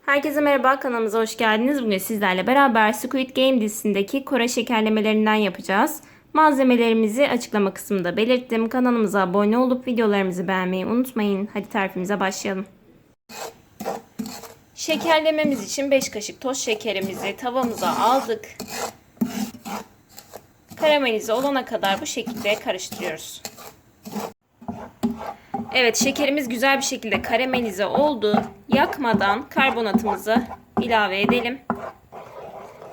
Herkese merhaba, kanalımıza hoş geldiniz. Bugün sizlerle beraber Squid Game dizisindeki Kore şekerlemelerinden yapacağız. Malzemelerimizi açıklama kısmında belirttim. Kanalımıza abone olup videolarımızı beğenmeyi unutmayın. Hadi tarifimize başlayalım. Şekerlememiz için 5 kaşık toz şekerimizi tavamıza aldık. Karamelize olana kadar bu şekilde karıştırıyoruz. Evet, şekerimiz güzel bir şekilde karamelize oldu. Yakmadan karbonatımızı ilave edelim.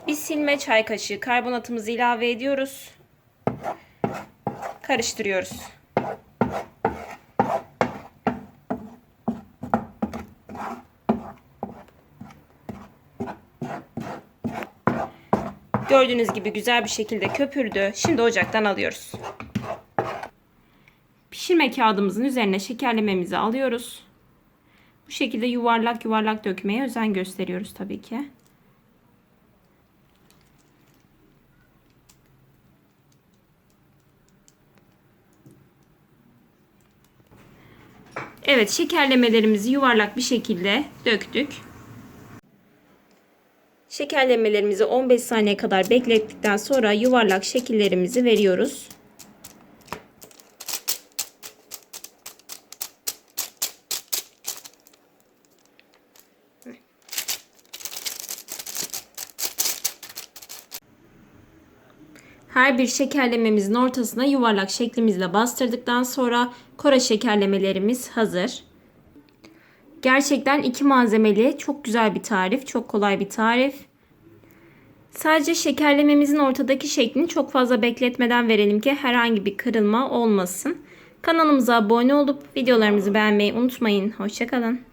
Bir silme çay kaşığı karbonatımızı ilave ediyoruz. Karıştırıyoruz. Gördüğünüz gibi güzel bir şekilde köpürdü. Şimdi ocaktan alıyoruz. Pişirme kağıdımızın üzerine şekerlememizi alıyoruz. Bu şekilde yuvarlak yuvarlak dökmeye özen gösteriyoruz tabii ki. Evet, şekerlemelerimizi yuvarlak bir şekilde döktük. Şekerlemelerimizi 15 saniye kadar beklettikten sonra yuvarlak şekillerimizi veriyoruz. Her bir şekerlememizin ortasına yuvarlak şeklimizle bastırdıktan sonra Kore şekerlemelerimiz hazır. Gerçekten 2 malzemeli çok güzel bir tarif, çok kolay bir tarif. Sadece şekerlememizin ortadaki şeklini çok fazla bekletmeden verelim ki herhangi bir kırılma olmasın. Kanalımıza abone olup videolarımızı beğenmeyi unutmayın. Hoşça kalın.